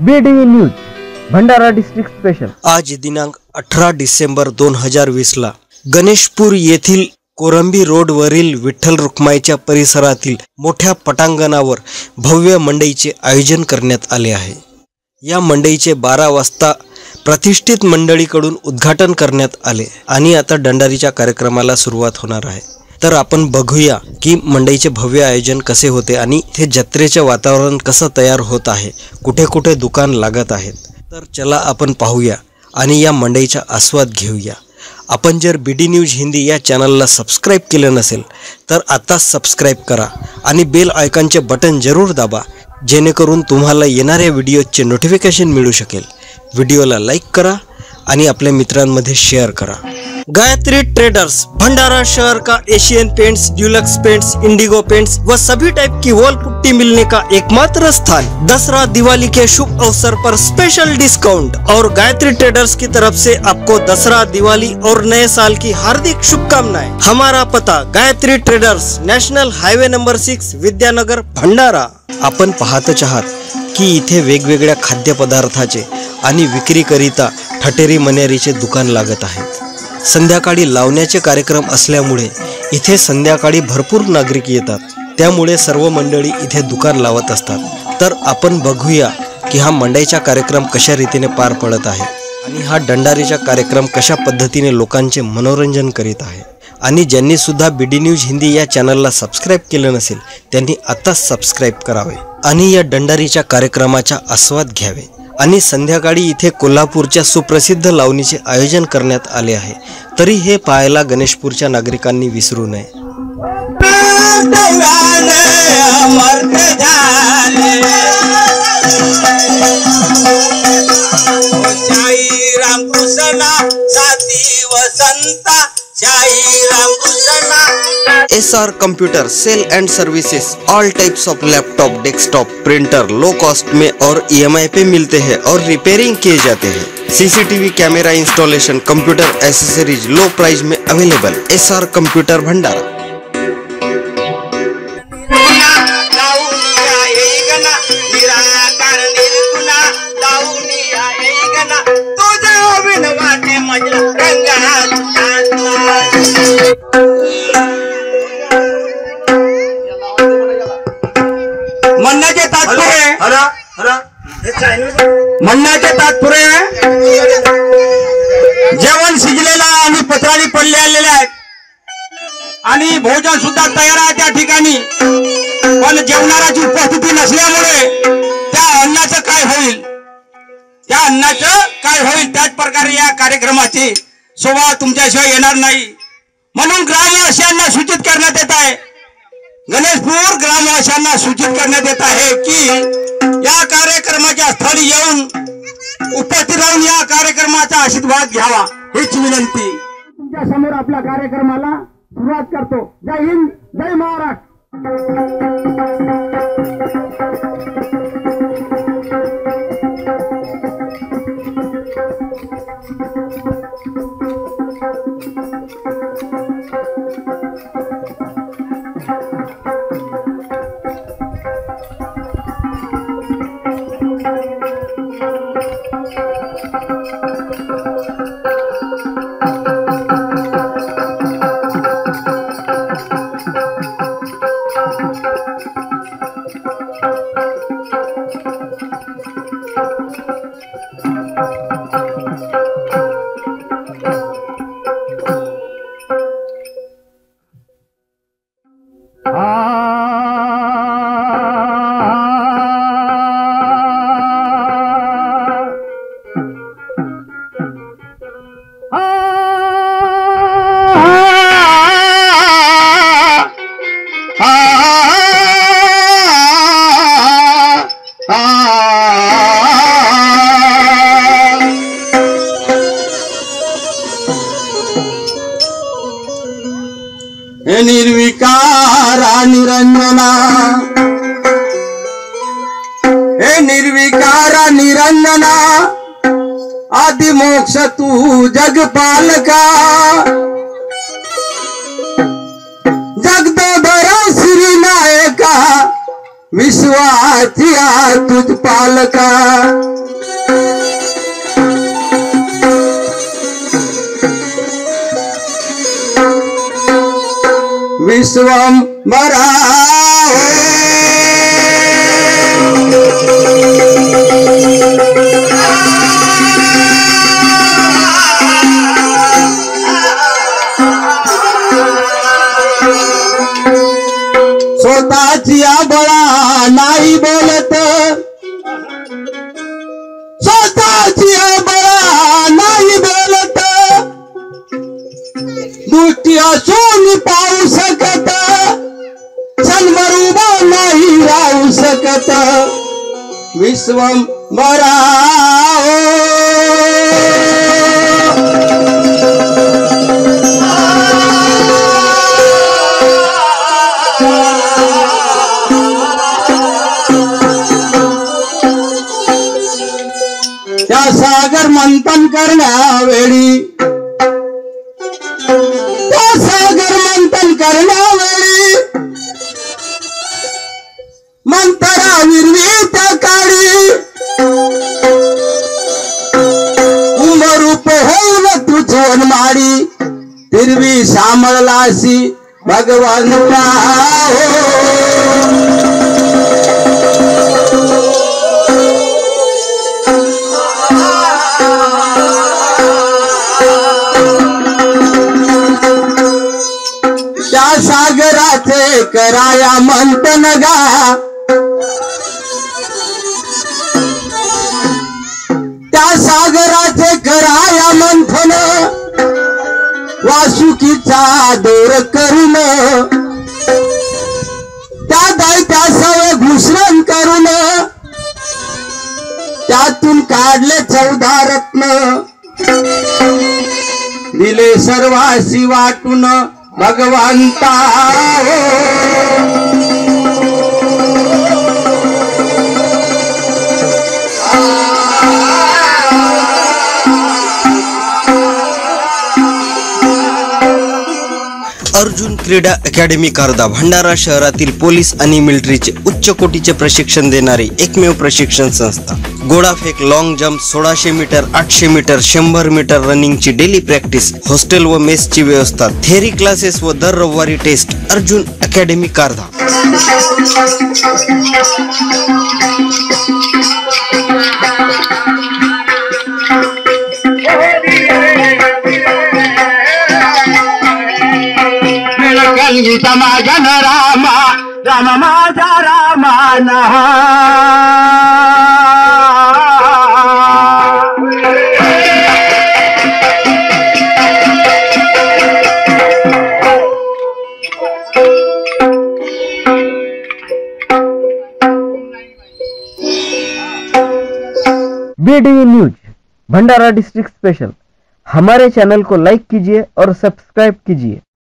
BDV news Bhandara district special. आज दिनांक 18 डिसेंबर 2020 ला गणेशपूर येथील कोरंबी रोड वरील विठ्ठल रुक्माईच्या परिसरातील मोठ्या पटांगणावर भव्य मंडईचे आयोजन करण्यात आले आहे। या मंडईचे 12 वाजता प्रतिष्ठित मंडळीकडून उद्घाटन करण्यात आले आणि आता दंडारीच्या कार्यक्रमाला सुरुवात होणार आहे। तर आपण बघूया की मंडईचे भव्य आयोजन कसे होते आणि ते जत्रेचे वातावरण कसं तयार होत आहे, कुठे कुठे दुकान लागत आहेत। तर चला आपण पाहूया आणि या मंडईचा आस्वाद घेऊया। आपण जर BD न्यूज हिंदी या चॅनलला सबस्क्राइब केले नसेल तर आता सबस्क्राइब करा आणि बेल आयकॉनचे बटन जरूर दाबा, जेणेकरून तुम्हाला येणाऱ्या व्हिडिओचे नोटिफिकेशन मिळू शकेल। व्हिडिओला लाईक करा आणि आपल्या मित्रांमध्ये शेअर करा। गायत्री ट्रेडर्स भंडारा शहर का Asian paints, Dulux paints, Indigo paints व सभी टाइप की वॉल पुट्टी मिलने का एकमात्र स्थान। दसरा दिवाली के शुभ अवसर पर स्पेशल डिस्काउंट और गायत्री ट्रेडर्स की तरफ से आपको दसरा, दिवाली और नए साल की हार्दिक शुभकामनाएं। हमारा पता Gayatri traders, national highway number 6, Vidyanagar, Bhandara. आपण पाहतच आहात की इथे वेगवेगळ्या खाद्यपदार्थाचे आणि विक्रीकरिता ठटेरी मनेरीचे दुकान लागत आहेत। संध्याकाळी लावण्याचे कार्यक्रम असल्यामुळे इथे संध्याकाळी भरपूर नागरिक येतात, त्यामुळे सर्व मंडळी इथे दुकान लावत असतात। तर आपण बघूया की हा मंडईचा कार्यक्रम कशा रीतीने पार पडत आहे आणि हा दंडारीचा कार्यक्रम कशा पद्धतीने लोकांचे मनोरंजन करीत आहे। आणि ज्यांनी सुद्धा BD न्यूज हिंदी या चॅनलला सबस्क्राइब केले नसेल त्यांनी आता सबस्क्राइब करावे आणि या दंडारीच्या कार्यक्रमाचा आस्वाद घ्यावे। आणि संध्याकाळी इथे कोल्हापूरच्या सुप्रसिद्ध लावणीचे आयोजन करण्यात आले आहे, तरी हे पाहायला गणेशपूरच्या नागरिकांनी विसरू नये। SR computer sale and services, all types of laptop, desktop, printer low cost में और EMI पे मिलते हैं और रिपेयरिंग किए जाते हैं। CCTV camera installation, computer accessories low price में अवेलेबल। SR computer Bhandara. म्हणण्याचे तात्पर्य जेवण शिजलेला आणि पत्राळी पडले आलेले आहेत आणि भोजन सुद्धा तयार आहे त्या ठिकाणी, पण जेवणाची उपस्थिती नसल्यामुळे त्या अन्नाचं काय होईल, त्याच प्रकारे या कार्यक्रमाची शोभा तुमच्याशिवाय येणार नाही। म्हणून ग्रामवासियांना सूचित करण्यात येत आहे, गणेशपूर ग्रामवासियांना सूचित करण्यात येत आहे की या कार्यक्रमाच्या स्थळी येऊन उपस्थित राहून या कार्यक्रमाचा आशीर्वाद घ्यावा, हीच विनंती। तुमच्या समोर आपल्या कार्यक्रमाला सुरुवात करतो। जय हिंद, जय महाराष्ट्र। निर्विकारा निरंजना, हे निर्विकारा निरंजना, आदिमोक्ष तू जगपालका, जगदोधरा श्री नायका, विश्वाची तुझ पालका विश्वंभरा स्वतःची बळा नाही बोलत स्वतःची बळा नाही बोलत दृष्टी असून पाहू शकत क्षणभर उभा नाही राहू शकत विश्वंभरा त्या सागर मंथन करण्यावेळी त्या सागर मंथन करण्यावेळी मंथरा विरवी त्या काळी उमरूप होऊन तुझोन माडी हिरवी सांभाळलासी भगवंता त्या सागराचे कराया मंथन गा त्या सागराचे कराया मंथन वासुकीचा दोर करून त्या दैत्यासह घुसरण करून त्यातून काढले 14 रत्न दिले सर्वासी वाटून भगवंता अर्जुन क्रीडा अकॅडमी कारदा भंडारा शहरातील पोलीस आणि मिलिटरीचे उच्च कोटीचे प्रशिक्षण देणारी एकमेव प्रशिक्षण संस्था. गोडाफेक, long jump, 1600 metre, 800 metre, 100 metre रनिंगची डेली प्रॅक्टिस, हॉस्टेल व मेसची व्यवस्था, थेअरी क्लासेस व दर रविवारी टेस्ट. अर्जुन अकॅडमी कारदा. गीता माझ्या न रामा राम माझा रामान BDV news Bhandara district special. हमारे चैनल को लाइक कीजिए और सब्सक्राइब कीजिए.